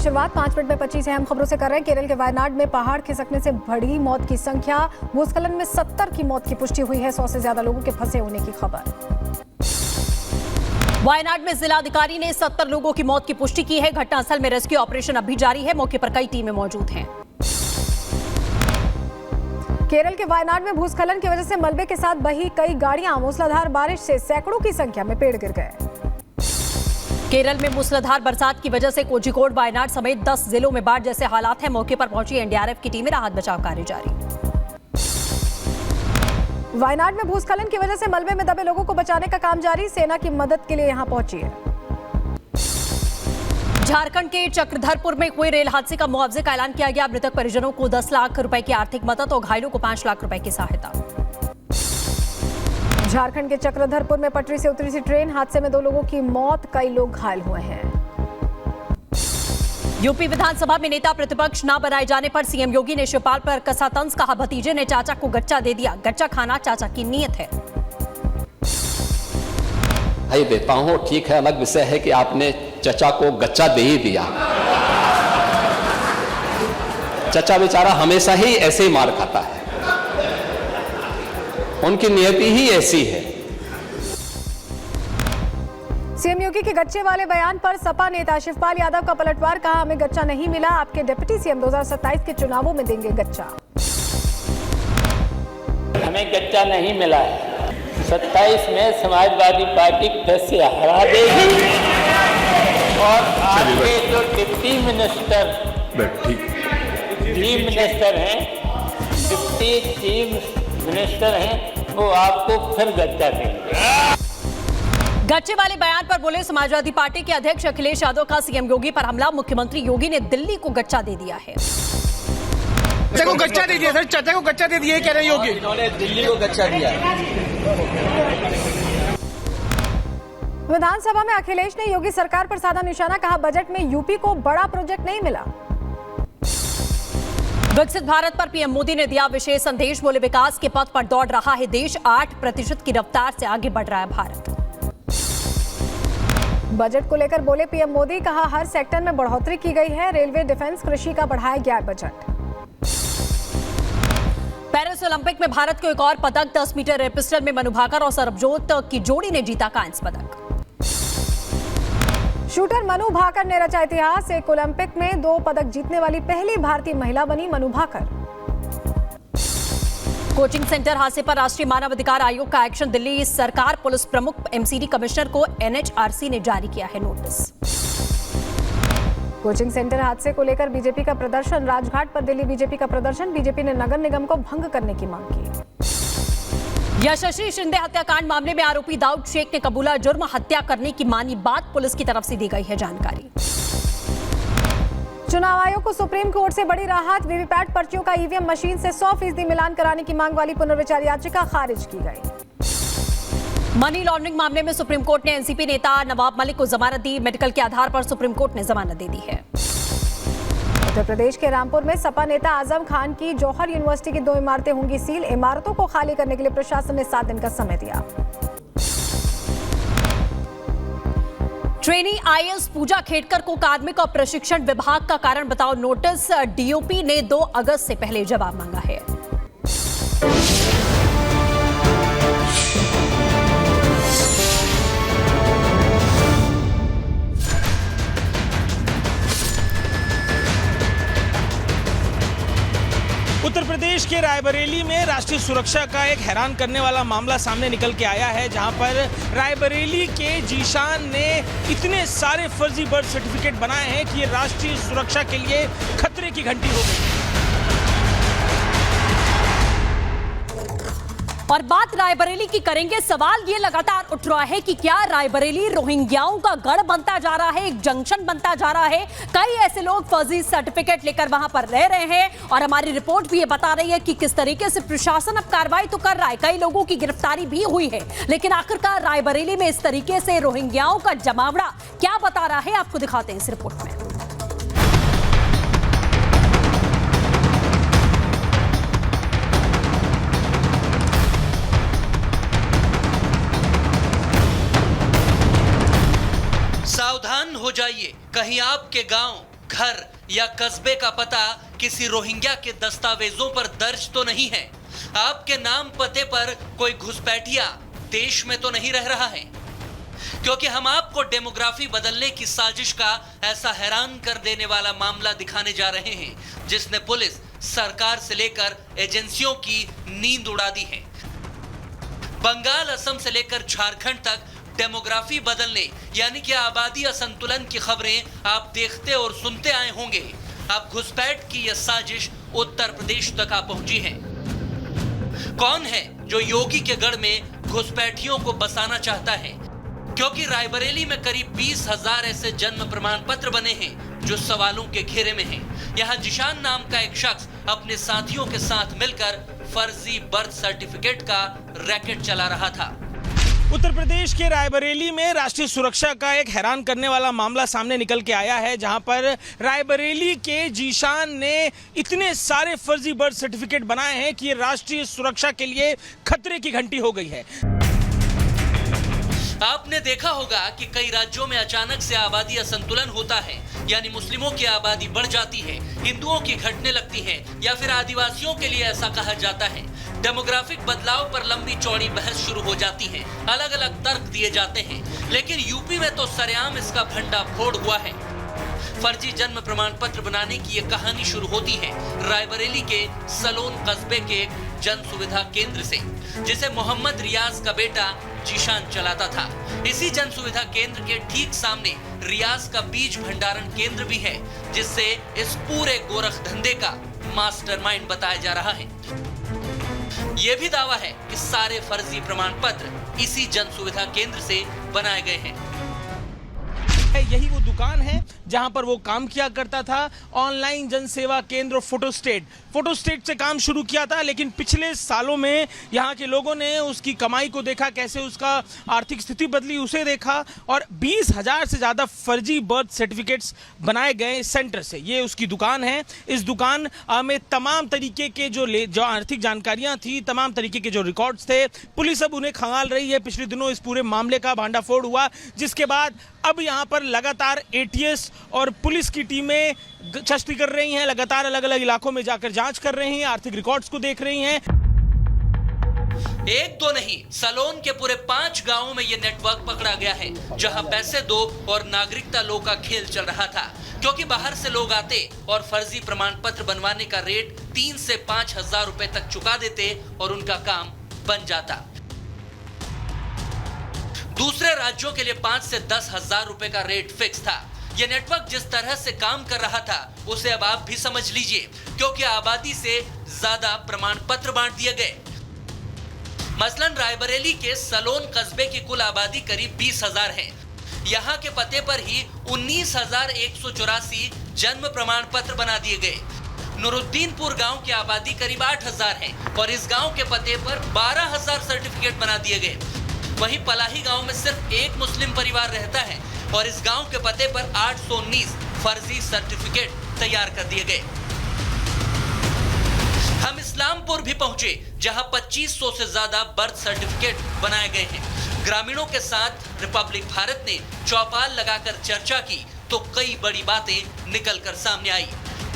शुरुआत 5 मिनट में 25 अहम खबरों से कर रहे हैं। केरल के वायनाड में पहाड़ खिसकने से बढ़ी मौत की संख्या। भूस्खलन में 70 की मौत की पुष्टि हुई है। 100 से ज्यादा लोगों के फंसे होने की खबर। वायनाड में जिलाधिकारी ने 70 लोगों की मौत की पुष्टि की है। घटनास्थल में रेस्क्यू ऑपरेशन अभी जारी है। मौके पर कई टीमें मौजूद हैं। केरल के वायनाड में भूस्खलन की वजह से मलबे के साथ बही कई गाड़ियां। मूसलाधार बारिश से सैकड़ों की संख्या में पेड़ गिर गए। केरल में मूसलाधार बरसात की वजह से कोझिकोड, वायनाड समेत 10 जिलों में बाढ़ जैसे हालात हैं। मौके पर पहुंची एनडीआरएफ की टीमें, राहत बचाव कार्य जारी। वायनाड में भूस्खलन की वजह से मलबे में दबे लोगों को बचाने का काम जारी। सेना की मदद के लिए यहां पहुंची है। झारखंड के चक्रधरपुर में हुए रेल हादसे का मुआवजे का ऐलान किया गया। मृतक परिजनों को 10 लाख रुपए की आर्थिक मदद और घायलों को 5 लाख रुपए की सहायता। झारखंड के चक्रधरपुर में पटरी से उतरी सी ट्रेन, हादसे में 2 लोगों की मौत, कई लोग घायल हुए हैं। यूपी विधानसभा में नेता प्रतिपक्ष न बनाए जाने पर सीएम योगी ने शिवपाल पर कसा तंज। कहा, भतीजे ने चाचा को गच्चा दे दिया। गच्चा खाना चाचा की नीयत है। भाई देता हूं, ठीक है, अलग विषय है कि आपने चचा को गच्चा दे ही दिया। चचा बेचारा हमेशा ही ऐसे ही मार खाता है, उनकी नियति ही ऐसी है। सीएम योगी के गच्चे वाले बयान पर सपा नेता शिवपाल यादव का पलटवार। कहा, हमें गच्चा नहीं मिला, आपके डिप्टी सीएम 2027 के चुनावों में देंगे गच्चा। हमें गच्चा नहीं मिला है। 27 में समाजवादी पार्टी फिर से हरा देगी और आपके जो डिप्टी मिनिस्टर हैं, डिप्टी चीफ मिनिस्टर हैं, वो आपको फिर गच्चा देंगे। गच्चे वाले बयान पर बोले समाजवादी पार्टी के अध्यक्ष अखिलेश यादव का सीएम योगी पर हमला। मुख्यमंत्री योगी ने दिल्ली को गच्चा दे दिया है। चाचा को गच्चा दे दिया सर, चाचा को गच्चा दे दिया कह रहे योगी। इन्होंने दिल्ली को गच्चा दिया। विधानसभा में अखिलेश ने योगी सरकार पर साधा निशाना। कहा, बजट में यूपी को बड़ा प्रोजेक्ट नहीं मिला। विकसित भारत पर पीएम मोदी ने दिया विशेष संदेश। बोले, विकास के पथ पर दौड़ रहा है देश। 8% की रफ्तार से आगे बढ़ रहा है भारत। बजट को लेकर बोले पीएम मोदी। कहा, हर सेक्टर में बढ़ोतरी की गई है। रेलवे, डिफेंस, कृषि का बढ़ाया गया बजट। पेरिस ओलंपिक में भारत को एक और पदक। 10 मीटर एयर पिस्टल में मनु भाकर और सरबजोत की जोड़ी ने जीता कांस्य पदक। शूटर मनु भाकर ने रचा इतिहास। एक ओलंपिक में 2 पदक जीतने वाली पहली भारतीय महिला बनी मनु भाकर। कोचिंग सेंटर हादसे पर राष्ट्रीय मानव अधिकार आयोग का एक्शन। दिल्ली सरकार, पुलिस प्रमुख, एमसीडी कमिश्नर को एनएचआरसी ने जारी किया है नोटिस। कोचिंग सेंटर हादसे को लेकर बीजेपी का प्रदर्शन। राजघाट पर दिल्ली बीजेपी का प्रदर्शन। बीजेपी ने नगर निगम को भंग करने की मांग की। यशस्वी शिंदे हत्याकांड मामले में आरोपी दाऊद शेख ने कबूला जुर्म। हत्या करने की मानी बात। पुलिस की तरफ से दी गई है जानकारी। चुनाव आयोग को सुप्रीम कोर्ट से बड़ी राहत। वीवीपैट पर्चियों का ईवीएम मशीन से 100% मिलान कराने की मांग वाली पुनर्विचार याचिका खारिज की गई। मनी लॉन्ड्रिंग मामले में सुप्रीम कोर्ट ने एनसीपी नेता नवाब मलिक को जमानत दी। मेडिकल के आधार पर सुप्रीम कोर्ट ने जमानत दे दी है। उत्तर प्रदेश के रामपुर में सपा नेता आजम खान की जौहर यूनिवर्सिटी की 2 इमारतें होंगी सील। इमारतों को खाली करने के लिए प्रशासन ने 7 दिन का समय दिया। ट्रेनी आईएएस पूजा खेड़कर को कार्मिक और प्रशिक्षण विभाग का कारण बताओ नोटिस। डीओपी ने 2 अगस्त से पहले जवाब मांगा है। उत्तर प्रदेश के रायबरेली में राष्ट्रीय सुरक्षा का एक हैरान करने वाला मामला सामने निकल के आया है, जहां पर रायबरेली के जीशान ने इतने सारे फर्जी बर्थ सर्टिफिकेट बनाए हैं कि ये राष्ट्रीय सुरक्षा के लिए खतरे की घंटी हो गई। और बात रायबरेली की करेंगे। सवाल ये लगातार उठ रहा है कि क्या रायबरेली रोहिंग्याओं का गढ़ बनता जा रहा है, एक जंक्शन बनता जा रहा है। कई ऐसे लोग फर्जी सर्टिफिकेट लेकर वहां पर रह रहे हैं और हमारी रिपोर्ट भी ये बता रही है कि किस तरीके से प्रशासन अब कार्रवाई तो कर रहा है। कई लोगों की गिरफ्तारी भी हुई है, लेकिन आखिरकार रायबरेली में इस तरीके से रोहिंग्याओं का जमावड़ा क्या बता रहा है, आपको दिखाते हैं इस रिपोर्ट में। सावधान हो जाइए, कहीं आपके गांव घर या कस्बे का पता किसी रोहिंग्या के दस्तावेजों पर दर्ज तो नहीं है। आपके नाम पते पर कोई घुसपैठिया देश में तो नहीं रह रहा है, क्योंकि हम आपको डेमोग्राफी बदलने की साजिश का ऐसा हैरान कर देने वाला मामला दिखाने जा रहे हैं जिसने पुलिस, सरकार से लेकर एजेंसियों की नींद उड़ा दी है। बंगाल, असम से लेकर झारखंड तक डेमोग्राफी बदलने यानी कि आबादी असंतुलन की खबरें आप देखते और सुनते आए होंगे। अब घुसपैठ की यह साजिश उत्तर प्रदेश तक आ पहुंची है। कौन है जो योगी के गढ़ में घुसपैठियों को बसाना चाहता है? क्योंकि रायबरेली में करीब 20,000 ऐसे जन्म प्रमाण पत्र बने हैं जो सवालों के घेरे में हैं। यहाँ जिशान नाम का एक शख्स अपने साथियों के साथ मिलकर फर्जी बर्थ सर्टिफिकेट का रैकेट चला रहा था। उत्तर प्रदेश के रायबरेली में राष्ट्रीय सुरक्षा का एक हैरान करने वाला मामला सामने निकल के आया है, जहां पर रायबरेली के जीशान ने इतने सारे फर्जी बर्थ सर्टिफिकेट बनाए हैं कि ये राष्ट्रीय सुरक्षा के लिए खतरे की घंटी हो गई है। आपने देखा होगा कि कई राज्यों में अचानक से आबादी असंतुलन होता है, यानी मुस्लिमों की आबादी बढ़ जाती है, हिंदुओं की घटने लगती है, या फिर आदिवासियों के लिए ऐसा कहा जाता है। डेमोग्राफिक बदलाव पर लंबी चौड़ी बहस शुरू हो जाती है, अलग अलग तर्क दिए जाते हैं, लेकिन यूपी में तो सरेआम इसका भंडाफोड़ हुआ है। फर्जी जन्म प्रमाण पत्र बनाने की यह कहानी शुरू होती है रायबरेली के सलोन कस्बे के एक जन सुविधा केंद्र से, जिसे मोहम्मद रियाज का बेटा जीशान चलाता था। इसी जन सुविधा केंद्र के ठीक सामने रियाज का बीज भंडारण केंद्र भी है, जिससे इस पूरे गोरख धंधे का मास्टरमाइंड बताया जा रहा है। यह भी दावा है कि सारे फर्जी प्रमाण पत्र इसी जन सुविधा केंद्र से बनाए गए हैं। यही वो दुकान है जहां पर वो काम किया करता था। ऑनलाइन जन सेवा केंद्र फोटोस्टेट से काम शुरू किया था, लेकिन पिछले सालों में यहाँ के लोगों ने उसकी कमाई को देखा, कैसे उसका आर्थिक स्थिति बदली उसे देखा, और 20,000 से ज़्यादा फर्जी बर्थ सर्टिफिकेट्स बनाए गए सेंटर से। ये उसकी दुकान है। इस दुकान में तमाम तरीके के जो आर्थिक जानकारियाँ थी, तमाम तरीके के जो रिकॉर्ड्स थे, पुलिस अब उन्हें खंगाल रही है। पिछले दिनों इस पूरे मामले का भांडाफोड़ हुआ, जिसके बाद अब यहाँ पर लगातार एटीएस और पुलिस की टीमें गश्ती कर रही हैं, लगातार अलग अलग इलाकों में जाकर जांच कर रही हैं, आर्थिक रिकॉर्ड्स को देख रही हैं। एक दो नहीं, सलोन के पूरे 5 गांवों में यह नेटवर्क पकड़ा गया है, जहां पैसे दो और नागरिकता लो का खेल चल रहा था। क्योंकि बाहर से लोग आते और फर्जी प्रमाण पत्र बनवाने का रेट 3 से 5,000 रुपए तक चुका देते और उनका काम बन जाता। दूसरे राज्यों के लिए 5 से 10,000 रुपए का रेट फिक्स था। यह नेटवर्क जिस तरह से काम कर रहा था उसे अब आप भी समझ लीजिए, क्योंकि आबादी से ज्यादा प्रमाण पत्र बांट दिए गए। मसलन रायबरेली के सलोन कस्बे की कुल आबादी करीब 20,000 है। यहाँ के पते पर ही 19,184 जन्म प्रमाण पत्र बना दिए गए। नूरुद्दीनपुर गांव की आबादी करीब 8,000 है और इस गांव के पते पर 12,000 सर्टिफिकेट बना दिए गए। वहीं पलाही गांव में सिर्फ एक मुस्लिम परिवार रहता है और इस गांव के पते पर 819 फर्जी सर्टिफिकेट तैयार कर दिए गए। हम इस्लामपुर भी पहुंचे, जहां 2500 से ज्यादा बर्थ सर्टिफिकेट बनाए गए हैं। ग्रामीणों के साथ रिपब्लिक भारत ने चौपाल लगाकर चर्चा की तो कई बड़ी बातें निकल कर सामने आई।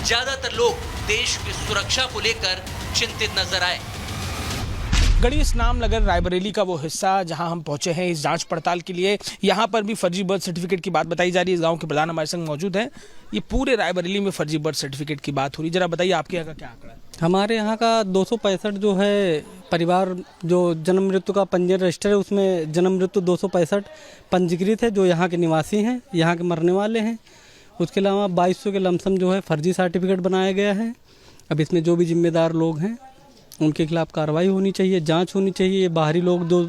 ज्यादातर लोग देश की सुरक्षा को लेकर चिंतित नजर आए। गढ़ी स्नाम नगर रायबरेली का वो हिस्सा जहां हम पहुंचे हैं इस जांच पड़ताल के लिए, यहाँ पर भी फर्जी बर्थ सर्टिफिकेट की बात बताई जा रही है। इस गांव के प्रधान हमारे संग मौजूद हैं। ये पूरे रायबरेली में फर्जी बर्थ सर्टिफिकेट की बात हो रही, जरा बताइए आपके यहाँ का क्या आंकड़ा है? हमारे यहाँ का 265 जो है परिवार जो जन्म मृत्यु का पंजीयन रजिस्टर है, उसमें जन्म मृत्यु 265 पंजीकृत है, जो यहाँ के निवासी हैं, यहाँ के मरने वाले हैं। उसके अलावा 2200 के लमसम जो है फर्जी सर्टिफिकेट बनाया गया है। अब इसमें जो भी जिम्मेदार लोग हैं उनके खिलाफ कार्रवाई होनी चाहिए, जांच होनी चाहिए। ये बाहरी लोग जो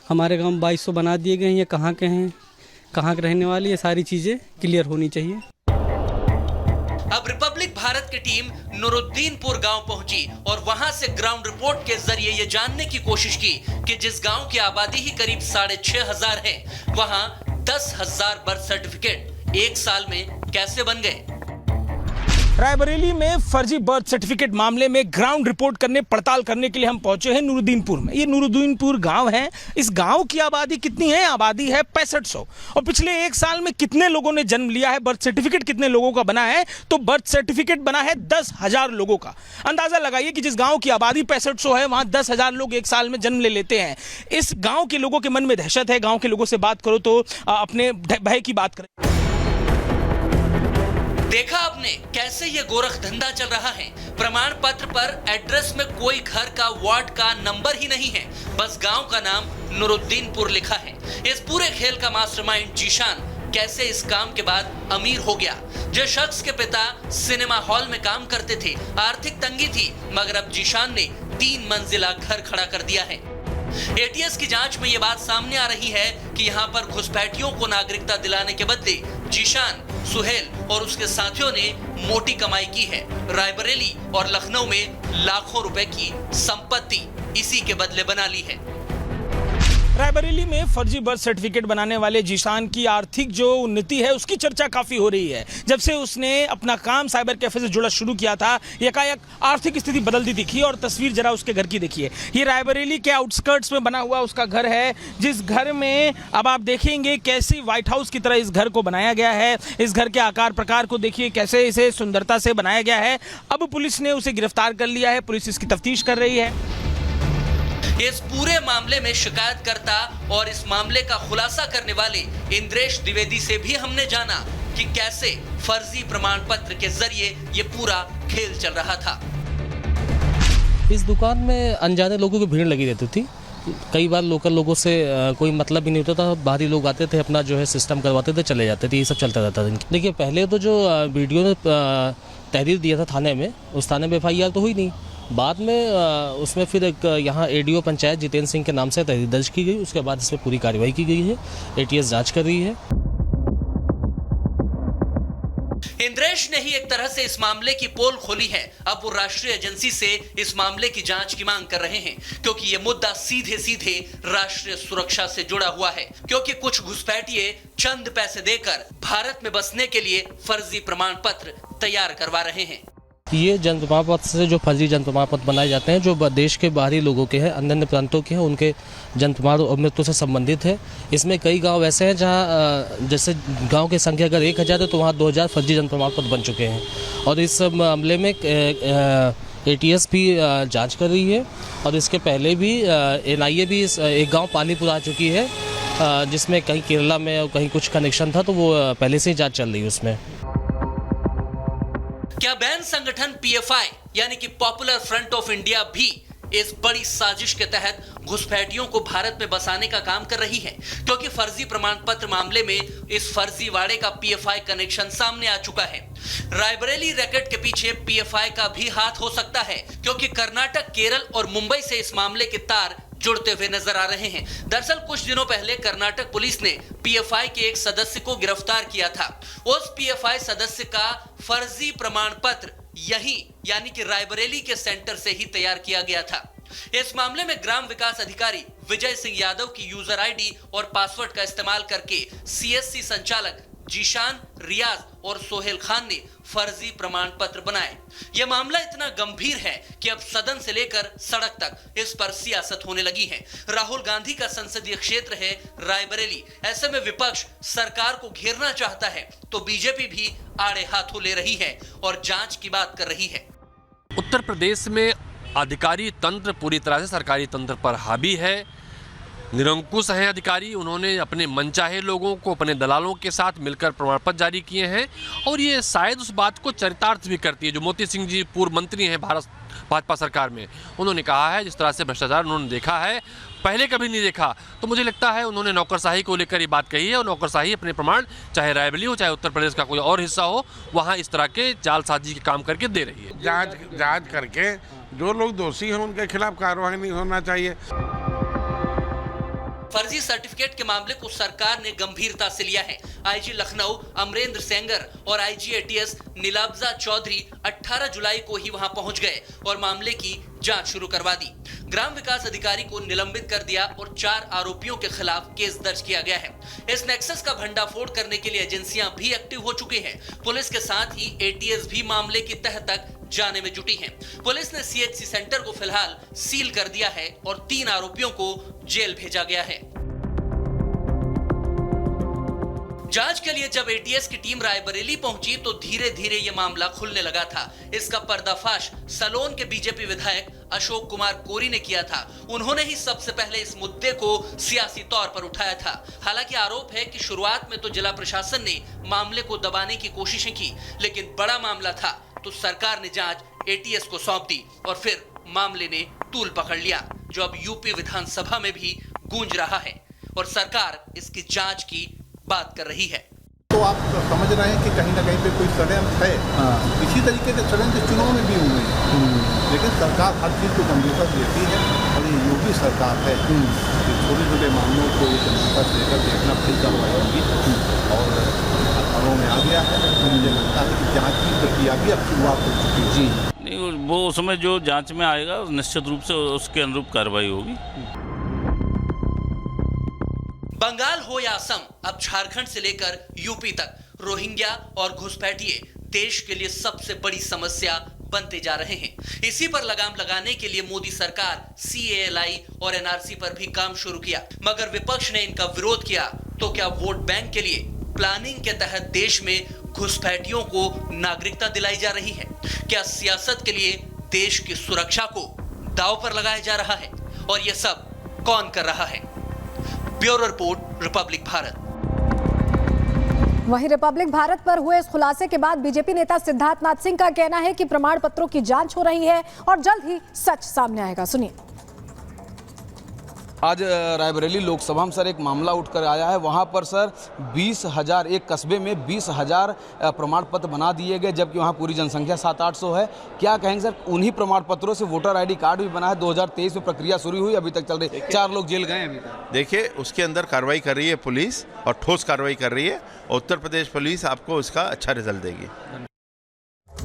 हमारे गांव 2200 बना दिए गए हैं, ये कहाँ के हैं, कहाँ के रहने वाले, ये सारी चीज़ें क्लियर होनी चाहिए। अब रिपब्लिक भारत की टीम नूरुद्दीनपुर गांव पहुंची और वहां से ग्राउंड रिपोर्ट के जरिए ये जानने की कोशिश की कि जिस गांव की आबादी ही करीब 6,500 है, वहां 10,000 बर्थ सर्टिफिकेट एक साल में कैसे बन गए। रायबरेली में फर्जी बर्थ सर्टिफिकेट मामले में ग्राउंड रिपोर्ट करने, पड़ताल करने के लिए हम पहुंचे हैं नूरुद्दीनपुर में। ये नूरुद्दीनपुर गांव है। इस गांव की आबादी कितनी है? आबादी है 6500। और पिछले एक साल में कितने लोगों ने जन्म लिया है, बर्थ सर्टिफिकेट कितने लोगों का बना है? तो बर्थ सर्टिफिकेट बना है 10,000 लोगों का। अंदाजा लगाइए कि जिस गाँव की आबादी 6500 है, वहां 10,000 लोग एक साल में जन्म ले लेते हैं। इस गाँव के लोगों के मन में दहशत है। गाँव के लोगों से बात करो तो अपने भय की बात करें। देखा आपने कैसे ये गोरख धंधा चल रहा है। प्रमाण पत्र पर एड्रेस में कोई घर का, वार्ड का नंबर ही नहीं है, बस गांव का नाम नूरुद्दीनपुर लिखा है। इस पूरे खेल का मास्टरमाइंड जीशान कैसे इस काम के बाद अमीर हो गया। जिस शख्स के पिता सिनेमा हॉल में काम करते थे, आर्थिक तंगी थी, मगर अब जीशान ने 3 मंजिला घर खड़ा कर दिया है। एटीएस की जांच में यह बात सामने आ रही है कि यहां पर घुसपैठियों को नागरिकता दिलाने के बदले जीशान, सुहेल और उसके साथियों ने मोटी कमाई की है। रायबरेली और लखनऊ में लाखों रुपए की संपत्ति इसी के बदले बना ली है। रायबरेली में फर्जी बर्थ सर्टिफिकेट बनाने वाले जीशान की आर्थिक जो उन्नति है उसकी चर्चा काफी हो रही है। जब से उसने अपना काम साइबर कैफे से जुड़ा शुरू किया था, एकाएक आर्थिक स्थिति बदलती दिखी। और तस्वीर जरा उसके घर की देखिए। ये रायबरेली के आउटस्कर्ट्स में बना हुआ उसका घर है, जिस घर में अब आप देखेंगे कैसी व्हाइट हाउस की तरह इस घर को बनाया गया है। इस घर के आकार प्रकार को देखिए, कैसे इसे सुंदरता से बनाया गया है। अब पुलिस ने उसे गिरफ्तार कर लिया है। पुलिस इसकी तफ्तीश कर रही है। इस पूरे मामले में शिकायतकर्ता और इस मामले का खुलासा करने वाले इंद्रेश द्विवेदी से भी हमने जाना कि कैसे फर्जी प्रमाण पत्र के जरिए ये पूरा खेल चल रहा था। इस दुकान में अनजाने लोगों की भीड़ लगी रहती थी। कई बार लोकल लोगों से कोई मतलब ही नहीं होता था। बाहरी लोग आते थे, अपना जो है सिस्टम करवाते थे, चले जाते थे। ये सब चलता रहता था। देखिए, पहले तो जो वीडियो ने तहरीर दिया था थाने में, उस थाने में FIR तो हुई नहीं। बाद में उसमें फिर एक यहाँ ADO पंचायत जितेंद्र सिंह के नाम से तहरीर दर्ज की गई। उसके बाद इसमें पूरी कार्रवाई की गई है। ATS जांच कर रही है। इंद्रेश ने ही एक तरह से इस मामले की पोल खोली है। अब वो राष्ट्रीय एजेंसी से इस मामले की जांच की मांग कर रहे हैं, क्योंकि ये मुद्दा सीधे सीधे राष्ट्रीय सुरक्षा से जुड़ा हुआ है। क्योंकि कुछ घुसपैठिए चंद पैसे देकर भारत में बसने के लिए फर्जी प्रमाण पत्र तैयार करवा रहे हैं। ये जन्म प्रमाण पत्र से जो फर्जी जन्म प्रमाण पत्र बनाए जाते हैं, जो देश के बाहरी लोगों के हैं, अन्य प्रांतों के हैं, उनके जन्म प्रमाण और मृत्यु से संबंधित है। इसमें कई गांव ऐसे हैं जहां जैसे गांव की संख्या अगर 1000 है तो वहां 2000 फर्जी जन्म प्रमाण पत्र बन चुके हैं। और इस मामले में ATS भी जांच कर रही है। और इसके पहले भी NIA भी एक गाँव पालीपुर आ चुकी है, जिसमें कहीं केरला में और कहीं कुछ कनेक्शन था, तो वो पहले से ही जाँच चल रही है उसमें। क्या बैन संगठन PFI यानी कि पॉपुलर फ्रंट ऑफ इंडिया भी इस बड़ी साजिश के तहत घुसपैठियों को भारत में बसाने का काम कर रही है? क्योंकि फर्जी प्रमाण पत्र मामले में इस फर्जीवाड़े का PFI कनेक्शन सामने आ चुका है। रायबरेली रैकेट के पीछे PFI का भी हाथ हो सकता है, क्योंकि कर्नाटक, केरल और मुंबई से इस मामले के तार जुड़ते हुए नजर आ रहे हैं। दरअसल कुछ दिनों पहले कर्नाटक पुलिस ने PFI के एक सदस्य को गिरफ्तार किया था। उस PFI सदस्य का फर्जी प्रमाण पत्र यही यानी कि रायबरेली के सेंटर से ही तैयार किया गया था। इस मामले में ग्राम विकास अधिकारी विजय सिंह यादव की यूजर ID और पासवर्ड का इस्तेमाल करके CSC संचालक जीशान, रियाज और सोहेल खान ने फर्जी प्रमाण पत्र बनाए। यह मामला इतना गंभीर है कि अब सदन से लेकर सड़क तक इस पर सियासत होने लगी है। राहुल गांधी का संसदीय क्षेत्र है रायबरेली। ऐसे में विपक्ष सरकार को घेरना चाहता है तो बीजेपी भी आड़े हाथों ले रही है और जांच की बात कर रही है। उत्तर प्रदेश में अधिकारी तंत्र पूरी तरह से सरकारी तंत्र पर हावी है। निरंकुश हैं अधिकारी। उन्होंने अपने मनचाहे लोगों को अपने दलालों के साथ मिलकर प्रमाण पत्र जारी किए हैं और ये शायद उस बात को चरितार्थ भी करती है जो मोती सिंह जी पूर्व मंत्री हैं भारत भाजपा सरकार में। उन्होंने कहा है जिस तरह से भ्रष्टाचार उन्होंने देखा है, पहले कभी नहीं देखा। तो मुझे लगता है उन्होंने नौकरशाही को लेकर ये बात कही है और नौकरशाही अपने प्रमाण चाहे रायबरेली हो चाहे उत्तर प्रदेश का कोई और हिस्सा हो, वहाँ इस तरह के जालसाजी के काम करके दे रही है। जांच करके जो लोग दोषी हैं उनके खिलाफ कार्रवाई नहीं होना चाहिए। फर्जी सर्टिफिकेट के मामले को सरकार ने गंभीरता से लिया है। IG लखनऊ अमरेंद्र सेंगर और IG ATS नीलाब्जा चौधरी 18 जुलाई को ही वहां पहुंच गए और मामले की जांच शुरू करवा दी। ग्राम विकास अधिकारी को निलंबित कर दिया और 4 आरोपियों के खिलाफ केस दर्ज किया गया है। इस नेक्सस का भंडाफोड़ करने के लिए एजेंसियां भी एक्टिव हो चुकी हैं। पुलिस के साथ ही एटीएस भी मामले की तह तक जाने में जुटी है। पुलिस ने सीएचसी सेंटर को फिलहाल सील कर दिया है और 3 आरोपियों को जेल भेजा गया है। जांच के लिए जब एटीएस की टीम रायबरेली पहुंची तो धीरे धीरे यह मामला खुलने लगा था। इसका पर्दाफाश सलोन के बीजेपी विधायक अशोक कुमार कोरी ने किया था। उन्होंने ही सबसे पहले इस मुद्दे को सियासी तौर पर उठाया था। हालांकि आरोप है कि शुरुआत में तो जिला प्रशासन ने मामले को दबाने की कोशिशें की, लेकिन बड़ा मामला था तो सरकार ने जांच एटीएस को सौंप दी और फिर मामले ने तूल पकड़ लिया, जो अब यूपी विधानसभा में भी गूंज रहा है और सरकार इसकी जांच की बात कर रही है। तो आप समझ रहे हैं कि कहीं ना कहीं पे कोई षड्यंत्र है। इसी तरीके के षड्यंत्र चुनाव में भी हुए हैं, लेकिन सरकार हर चीज़ को गंभीरता से लेती है और ये योगी सरकार है कि छोटे छोटे मामलों को गंभीरता से लेकर देखना फिर कार्रवाई होगी और अखबारों में आ गया है। मुझे लगता है कि जाँच की प्रक्रिया भी अब शुरुआत हो चुकी है। जी नहीं, वो उसमें जो जाँच में आएगा निश्चित रूप से उसके अनुरूप कार्रवाई होगी। बंगाल हो या असम, अब झारखंड से लेकर यूपी तक रोहिंग्या और घुसपैठिए देश के लिए सबसे बड़ी समस्या बनते जा रहे हैं। इसी पर लगाम लगाने के लिए मोदी सरकार CALI और NRC पर भी काम शुरू किया, मगर विपक्ष ने इनका विरोध किया। तो क्या वोट बैंक के लिए प्लानिंग के तहत देश में घुसपैठियों को नागरिकता दिलाई जा रही है? क्या सियासत के लिए देश की सुरक्षा को दांव पर लगाया जा रहा है? और यह सब कौन कर रहा है? Bureau report, Republic Bharat. वहीं रिपब्लिक भारत पर हुए इस खुलासे के बाद बीजेपी नेता सिद्धार्थनाथ सिंह का कहना है कि प्रमाण पत्रों की जांच हो रही है और जल्द ही सच सामने आएगा। सुनिए। आज रायबरेली लोकसभा में सर एक मामला उठकर आया है। वहाँ पर सर 20,000 एक कस्बे में 20,000 प्रमाण पत्र बना दिए गए, जबकि वहाँ पूरी जनसंख्या 700-800 है। क्या कहेंगे सर, उन्हीं प्रमाण पत्रों से वोटर ID कार्ड भी बना है। 2023 में प्रक्रिया शुरू हुई, अभी तक चल रही। 4 लोग जेल गए अभी तक। देखिए, उसके अंदर कार्रवाई कर रही है पुलिस और ठोस कार्रवाई कर रही है। उत्तर प्रदेश पुलिस आपको इसका अच्छा रिजल्ट देगी।